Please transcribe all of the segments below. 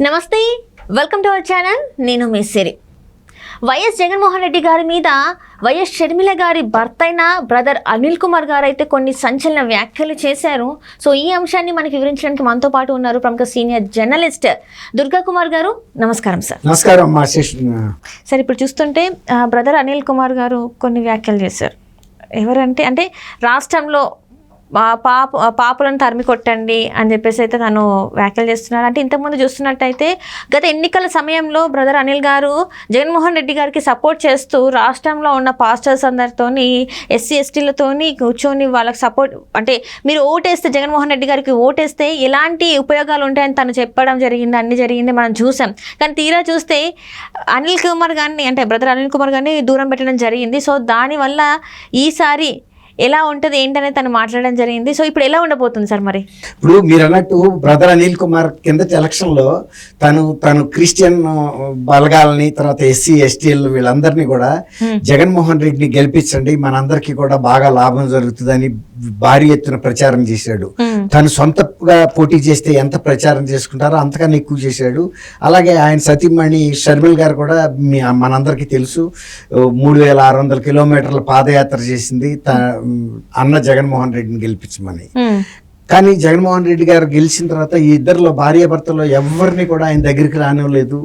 నమస్తే, welcome to our channel. నేను మీ సిరి. YS Jaganmohan Reddy గారి మీద వైఎస్ షర్మిల గారి భర్త అయిన బ్రదర్ అనిల్ కుమార్ గారు అయితే కొన్ని సంచలన వ్యాఖ్యలు చేశారు. సో ఈ అంశాన్ని మనకి వివరించడానికి మనతో పాటు ఉన్నారు ప్రముఖ సీనియర్ జర్నలిస్ట్ దుర్గా కుమార్ గారు. నమస్కారం సార్. నమస్కారం సార్, ఇప్పుడు చూస్తుంటే బ్రదర్ అనిల్ కుమార్ గారు కొన్ని వ్యాఖ్యలు చేశారు. ఎవరంటే అంటే రాష్ట్రంలో పాపులను తరిమి కొట్టండి అని చెప్పేసి అయితే తను వ్యాఖ్యలు చేస్తున్నారు. అంటే ఇంతకుముందు చూస్తున్నట్టయితే గత ఎన్నికల సమయంలో బ్రదర్ అనిల్ గారు జగన్మోహన్ రెడ్డి గారికి సపోర్ట్ చేస్తూ రాష్ట్రంలో ఉన్న పాస్టర్స్ అందరితోని ఎస్సీ ఎస్టీలతోని కూర్చొని వాళ్ళకి సపోర్ట్ అంటే మీరు ఓటేస్తే జగన్మోహన్ రెడ్డి గారికి ఓటేస్తే ఎలాంటి ఉపయోగాలు ఉంటాయని తను చెప్పడం జరిగింది, అన్ని జరిగింది మనం చూసాం. కానీ తీరా చూస్తే అనిల్ కుమార్ గారిని అంటే బ్రదర్ అనిల్ కుమార్ గారిని దూరం పెట్టడం జరిగింది. సో దానివల్ల ఈసారి ఎలా ఉంటుంది ఏంటనేది తను మాట్లాడడం జరిగింది. సో ఇప్పుడు ఎలా ఉండబోతుంది సార్? మరి ఇప్పుడు మీరు అన్నట్టు బ్రదర్ అనిల్ కుమార్ కిందటి ఎలక్షన్లో తను క్రిస్టియన్ బలగాలని తర్వాత ఎస్సీ ఎస్టీలు వీళ్ళందరినీ కూడా జగన్మోహన్ రెడ్డిని గెలిపించండి, మనందరికీ కూడా బాగా లాభం జరుగుతుందని భారీ ఎత్తున ప్రచారం చేశాడు. తను సొంతగా పోటీ చేస్తే ఎంత ప్రచారం చేసుకుంటారో అంతకన్నా ఎక్కువ చేశాడు. అలాగే ఆయన సతీమణి షర్మిల్ గారు కూడా మనందరికీ తెలుసు, 3600 కిలోమీటర్ల పాదయాత్ర చేసింది అన్న జగన్మోహన్ రెడ్డిని గెలిపించమని. కానీ జగన్మోహన్ రెడ్డి గారు గెలిచిన తర్వాత ఈ ఇద్దరిలో భార్యాభర్తలో ఎవరిని కూడా ఆయన దగ్గరికి రానివ్వలేదు.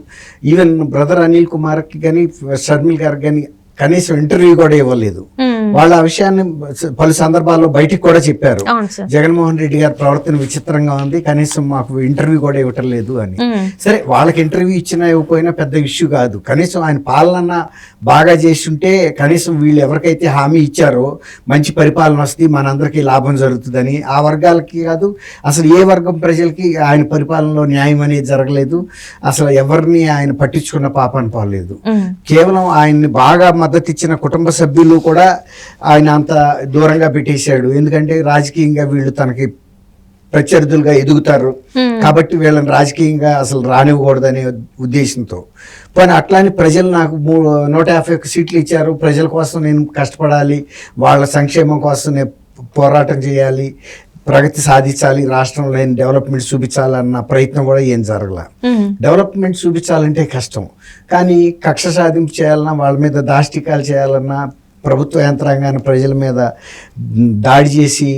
ఈవెన్ బ్రదర్ అనిల్ కుమార్కి కానీ షర్మిల్ గారికి కానీ కనీసం ఇంటర్వ్యూ కూడా ఇవ్వలేదు. వాళ్ళ ఆ విషయాన్ని పలు సందర్భాల్లో బయటికి కూడా చెప్పారు. జగన్మోహన్ రెడ్డి గారి ప్రవర్తన విచిత్రంగా ఉంది, కనీసం మాకు ఇంటర్వ్యూ కూడా ఇవ్వటం లేదు అని. సరే, వాళ్ళకి ఇంటర్వ్యూ ఇచ్చినా ఇవ్వకపోయినా పెద్ద ఇష్యూ కాదు. కనీసం ఆయన పాలన బాగా చేస్తుంటే కనీసం వీళ్ళు ఎవరికైతే హామీ ఇచ్చారో మంచి పరిపాలన వస్తుంది, మనందరికీ లాభం జరుగుతుందని, ఆ వర్గాలకి కాదు అసలు ఏ వర్గం ప్రజలకి ఆయన పరిపాలనలో న్యాయం అనేది జరగలేదు. అసలు ఎవరిని ఆయన పట్టించుకున్న పాపాన్ని పోలేదు. కేవలం ఆయన్ని బాగా మద్దతు ఇచ్చిన కుటుంబ సభ్యులు కూడా ఆయన అంత దూరంగా పెట్టేశాడు. ఎందుకంటే రాజకీయంగా వీళ్ళు తనకి ప్రత్యర్థులుగా ఎదుగుతారు కాబట్టి వీళ్ళని రాజకీయంగా అసలు రానివ్వకూడదనే ఉద్దేశంతో. కానీ అట్లానే ప్రజలు నాకు 151 సీట్లు ఇచ్చారు, ప్రజల కోసం నేను కష్టపడాలి, వాళ్ళ సంక్షేమం కోసం నేను పోరాటం చేయాలి, ప్రగతి సాధించాలి, రాష్ట్రంలో నేను డెవలప్మెంట్ చూపించాలన్న ప్రయత్నం కూడా ఏం జరగల. డెవలప్మెంట్ చూపించాలంటే కష్టం, కానీ కక్ష సాధింపు చేయాలన్నా, వాళ్ళ మీద దాష్టికాలు చేయాలన్నా, ప్రభుత్వ యంత్రాంగాన్ని ప్రజల మీద దాడి చేసి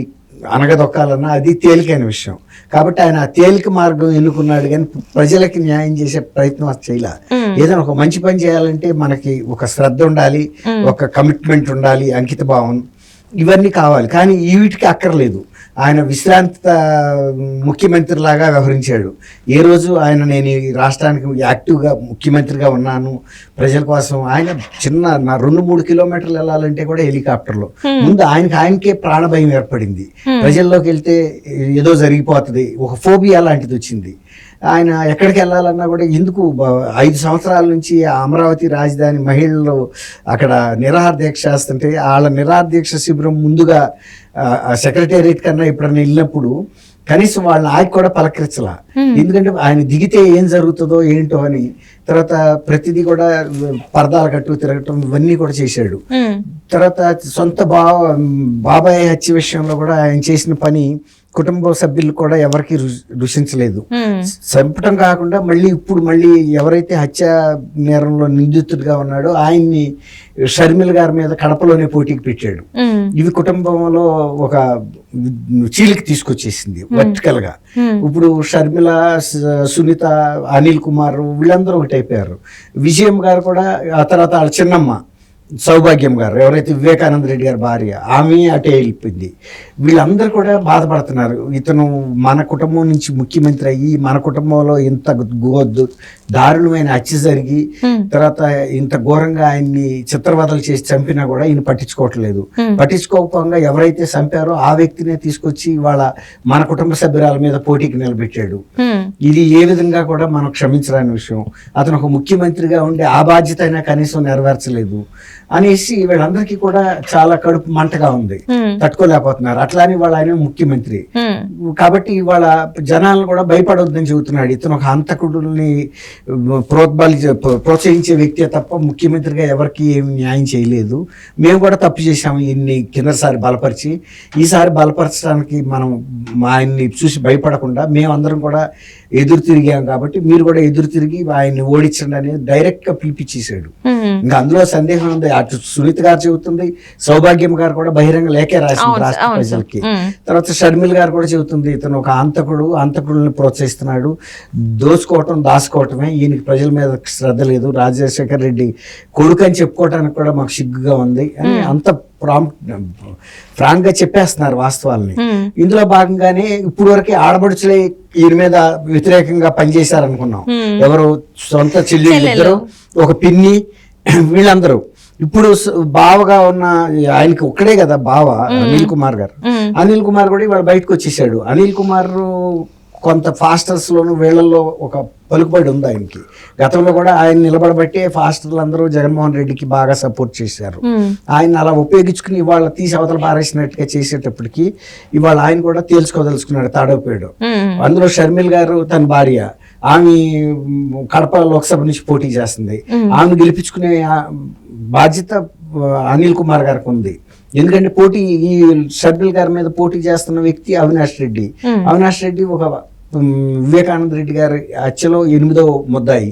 అనగదొక్కాలన్నా అది తేలికైన విషయం. కాబట్టి ఆయన ఆ తేలిక మార్గం ఎన్నుకున్నాడు, కానీ ప్రజలకి న్యాయం చేసే ప్రయత్నం చేయలే. ఏదైనా ఒక మంచి పని చేయాలంటే మనకి ఒక శ్రద్ధ ఉండాలి, ఒక కమిట్మెంట్ ఉండాలి, అంకిత భావం, ఇవన్నీ కావాలి. కానీ వీటికి అక్కర్లేదు. ఆయన విశ్రాంత ముఖ్యమంత్రి లాగా వ్యవహరించాడు. ఏ రోజు ఆయన నేను ఈ రాష్ట్రానికి యాక్టివ్గా ముఖ్యమంత్రిగా ఉన్నాను ప్రజల కోసం, ఆయన చిన్న 2-3 కిలోమీటర్లు వెళ్ళాలంటే కూడా హెలికాప్టర్లో ముందు ఆయనకే ప్రాణభయం ఏర్పడింది. ప్రజల్లోకి వెళ్తే ఏదో జరిగిపోతుంది, ఒక ఫోబియా లాంటిది వచ్చింది. ఆయన ఎక్కడికి వెళ్ళాలన్నా కూడా ఎందుకు 5 సంవత్సరాల నుంచి అమరావతి రాజధాని మహిళలు అక్కడ నిరాహార దీక్ష చేస్తుంటే వాళ్ళ నిరాహార దీక్ష శిబిరం ముందుగా సెక్రటేరియట్ కన్నా ఎప్పుడన్నా వెళ్ళినప్పుడు కనీసం వాళ్ళని ఆయన కూడా పలకరించలా. ఎందుకంటే ఆయన దిగితే ఏం జరుగుతుందో ఏంటో అని. తర్వాత ప్రతిదీ కూడా పరదాలు కట్టు తిరగటం ఇవన్నీ కూడా చేశాడు. తర్వాత సొంత బాబాయ్ హత్య విషయంలో కూడా ఆయన చేసిన పని కుటుంబ సభ్యులు కూడా ఎవరికి రుచించలేదు. చంపటం కాకుండా ఇప్పుడు మళ్ళీ ఎవరైతే హత్య నేరంలో నిందితుడిగా ఉన్నాడో ఆయన్ని షర్మిల గారి మీద కడపలోనే పోటీకి పెట్టాడు. ఇవి కుటుంబంలో ఒక చీలికి తీసుకొచ్చేసింది వర్టికల్ గా. ఇప్పుడు షర్మిల, సునీత, అనిల్ కుమార్ వీళ్ళందరూ ఒకటి అయిపోయారు. విజయం గారు కూడా, ఆ తర్వాత వాళ్ళ చిన్నమ్మ సౌభాగ్యం గారు ఎవరైతే వివేకానంద రెడ్డి గారి భార్య, ఆమె అటే వెళ్ళిపోయింది. వీళ్ళందరూ కూడా బాధపడుతున్నారు. ఇతను మన కుటుంబం నుంచి ముఖ్యమంత్రి అయ్యి మన కుటుంబంలో ఇంత దారుణమైన హత్య జరిగి తర్వాత ఇంత ఘోరంగా ఆయన్ని చిత్రవదలు చేసి చంపినా కూడా ఈయన పట్టించుకోవట్లేదు. పట్టించుకోకపోగా ఎవరైతే చంపారో ఆ వ్యక్తినే తీసుకొచ్చి వాళ్ళ మన కుటుంబ సభ్యురాల మీద పోటీకి నిలబెట్టాడు. ఇది ఏ విధంగా కూడా మనం క్షమించరాని విషయం. అతను ఒక ముఖ్యమంత్రిగా ఉండి ఆ బాధ్యత అయినా కనీసం నెరవేర్చలేదు అనేసి వీళ్ళందరికీ కూడా చాలా కడుపు మంటగా ఉంది, తట్టుకోలేకపోతున్నారు. అట్లానే వాళ్ళ ఆయన ముఖ్యమంత్రి కాబట్టి వాళ్ళ జనాలను కూడా భయపడొద్దని చెబుతున్నాడు. ఇతను ఒక హంతకుడిని ప్రోత్సహించే వ్యక్తి తప్ప ముఖ్యమంత్రిగా ఎవరికి ఏమి న్యాయం చేయలేదు. మేము కూడా తప్పు చేశాము ఇన్ని కిందసారి బలపరిచి, ఈసారి బలపరచడానికి మనం ఆయన్ని చూసి భయపడకుండా మేమందరం కూడా ఎదురు తిరిగాం కాబట్టి మీరు కూడా ఎదురు తిరిగి ఆయన్ని ఓడించండి అనేది డైరెక్ట్ గా పిలిపించేసాడు. ఇంకా అందులో సందేహం ఉంది. అటు సునీత గారు చెబుతుంది, సౌభాగ్యం గారు కూడా బహిరంగ లేఖే రాసింది రాష్ట్ర ప్రజలకి. తర్వాత షర్మిల్ గారు కూడా చెబుతుంది, ఇతను ఒక అంతకుడిని ప్రోత్సహిస్తున్నాడు, దోచుకోవటం దాచుకోవటమే, ఈయనకి ప్రజల మీద శ్రద్ధ లేదు, రాజశేఖర్ రెడ్డి కొడుకు అని చెప్పుకోవటానికి కూడా మాకు సిగ్గుగా ఉంది అని అంత ఫ్రాంక్ గా చెప్పేస్తున్నారు వాస్తవాల్ని. ఇందులో భాగంగానే ఇప్పుడు వరకే ఆడబడుచులే ఈయన మీద వ్యతిరేకంగా పనిచేశారనుకున్నాం. ఎవరు సొంత చెల్లెళ్ళు, ఒక పిన్ని, వీళ్ళందరూ. ఇప్పుడు బావగా ఉన్న ఆయనకి ఒక్కడే కదా బావ, అనిల్ కుమార్ గారు. అనిల్ కుమార్ కూడా ఇవాళ బయటకు వచ్చేసాడు. అనిల్ కుమార్ కొంత ఫాస్టర్స్ లోను వీళ్ళల్లో ఒక పలుకుబడి ఉంది ఆయనకి. గతంలో కూడా ఆయన నిలబడబట్టే ఫాస్టర్లు అందరూ జగన్మోహన్ రెడ్డికి బాగా సపోర్ట్ చేశారు. ఆయన అలా ఉపయోగించుకుని ఇవాళ తీసి అవతల పారేసినట్టుగా చేసేటప్పటికి ఇవాళ ఆయన కూడా తేల్చుకోదలుచుకున్నాడు, తాడోపోయాడు. అందులో షర్మిల్ గారు తన భార్య, ఆమె కడప లోక్సభ నుంచి పోటీ చేస్తుంది. ఆమెను గెలిపించుకునే బాధ్యత అనిల్ కుమార్ గారికి ఉంది. ఎందుకంటే ఈ షర్మిల్ గారి మీద పోటీ చేస్తున్న వ్యక్తి అవినాష్ రెడ్డి. అవినాష్ రెడ్డి ఒక వివేకానంద రెడ్డి గారి హత్యలో 8వ ముద్దాయి.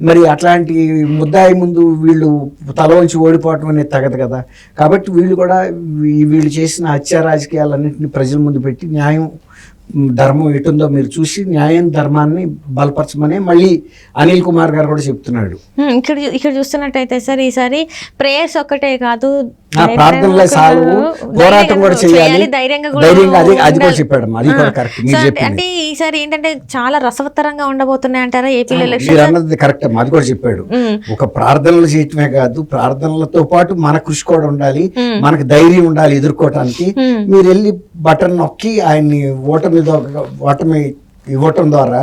మరి అట్లాంటి ముద్దాయి ముందు వీళ్ళు తల వంచి ఓడిపోవటం అనేది తగదు కదా. కాబట్టి వీళ్ళు చేసిన హత్య రాజకీయాలన్నింటినీ ప్రజల ముందు పెట్టి న్యాయం ధర్మం ఎటుందో మీరు చూసి న్యాయం ధర్మాన్ని బలపరచమని మళ్ళీ అనిల్ కుమార్ గారు కూడా చెప్తున్నాడు. ఇక్కడ చూస్తున్నట్టయితే సార్ ఈసారి ప్రేయర్స్ ఒక్కటే కాదు, ప్రార్థనలే చాలు, పోరాటం కూడా చేయాలి, ధైర్యంగా అది కూడా చెప్పాడు. అది కూడా కరెక్ట్. అంటే ఈసారి ఏంటంటే చాలా రసవత్తరంగా ఉండబోతున్నాయి అంటారా ఏపీలో ఎలక్షన్? మీరు అన్నది కరెక్ట్. అది కూడా చెప్పాడు. ఒక ప్రార్థనలు చేయటమే కాదు, ప్రార్థనలతో పాటు మన కృషి కూడా ఉండాలి, మనకు ధైర్యం ఉండాలి ఎదుర్కోవటానికి. మీరు వెళ్ళి బటన్ నొక్కి ఆయన్ని ఓటమి ఇవ్వటం ద్వారా,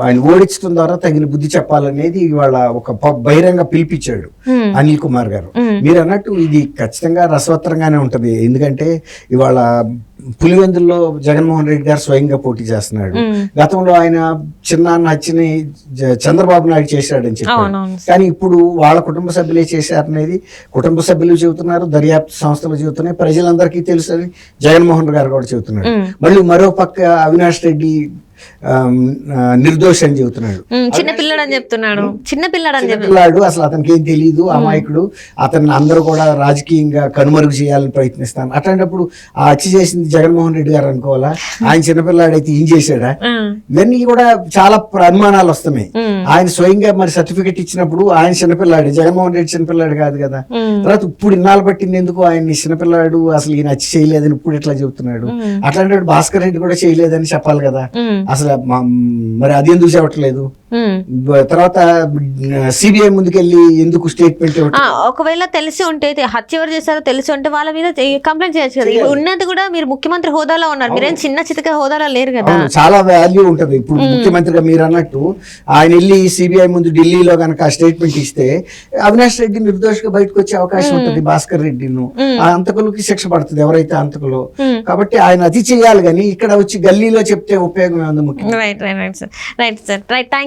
ఆయన ఓడించడం ద్వారా తగిన బుద్ధి చెప్పాలనేది ఇవాళ ఒక బహిరంగ పిలిపించాడు అనిల్ కుమార్ గారు. మీరు అన్నట్టు ఇది ఖచ్చితంగా రసవత్తరంగానే ఉంటది. ఎందుకంటే ఇవాళ పులివెందుల్లో జగన్మోహన్ రెడ్డి గారు స్వయంగా పోటీ చేస్తున్నాడు. గతంలో ఆయన చిన్నాన్న హత్యని చంద్రబాబు నాయుడు చేశాడని చెప్పారు. కానీ ఇప్పుడు వాళ్ళ కుటుంబ సభ్యులే చేశారనేది కుటుంబ సభ్యులు చెబుతున్నారు, దర్యాప్తు సంస్థలు చెబుతున్నాయి, ప్రజలందరికీ తెలుసు అని జగన్మోహన్ గారు కూడా చెబుతున్నాడు. మళ్ళీ మరో పక్క అవినాష్ రెడ్డి నిర్దోషి అని చెబుతున్నాడు. చిన్నపిల్లాడు అని చెప్తున్నాడు. చిన్నపిల్లాడు, అసలు అతనికి ఏం తెలియదు, అమాయకుడు, అతన్ని అందరూ కూడా రాజకీయంగా కనుమరుగు చేయాలని ప్రయత్నిస్తాను. అట్లాంటప్పుడు ఆ హత్య చేసింది జగన్మోహన్ రెడ్డి గారు అనుకోవాలా? ఆయన చిన్నపిల్లాడైతే ఏం చేశాడా? ఇవన్నీ కూడా చాలా అనుమానాలు వస్తున్నాయి. ఆయన స్వయంగా మరి సర్టిఫికెట్ ఇచ్చినప్పుడు ఆయన చిన్నపిల్లాడు, జగన్మోహన్ రెడ్డి చిన్నపిల్లాడు కాదు కదా. తర్వాత ఇప్పుడు ఇన్నాళ్ళు పట్టింది ఎందుకు ఆయన చిన్నపిల్లాడు, అసలు ఈయన హత్య చేయలేదని ఇప్పుడు ఇట్లా చెబుతున్నాడు. అట్లాంటి భాస్కర్ రెడ్డి కూడా చేయలేదని చెప్పాలి కదా. అసలు మరి అది ఎందుకు చెప్పట్లేదు? తర్వాత సిబిఐ ముందుకెళ్ళి ఎందుకు స్టేట్మెంట్? ఒకవేళ తెలిసి ఉంటే, హత్య ఎవరు చేశారో తెలిసి ఉంటే వాళ్ళ మీద కంప్లైంట్ చేయొచ్చు కదా. ఉన్నది కూడా మీరు ముఖ్యమంత్రి హోదాలో ఉన్నారు, మీరేం చిన్న చితక హోదాలో లేరు కదా. చాలా వాల్యూ ఉంటది. ఇప్పుడు ముఖ్యమంత్రిగా మీరు అన్నట్టు ఆయన వెళ్ళి సిబిఐ ముందు ఢిల్లీలో కనుక స్టేట్మెంట్ ఇస్తే అవినాష్ రెడ్డి నిర్దోషిగా బయటకు వచ్చే అవకాశం ఉంటుంది. భాస్కర్ రెడ్డిను ఆ అంతకులకి శిక్ష పడుతుంది ఎవరైతే అంతకులో. కాబట్టి ఆయన అది చేయాలి, కానీ ఇక్కడ వచ్చి గల్లీలో చెప్తే ఉపయోగం ఉంది. ముఖ్యం. Right right right sir, right sir, right. Thank you.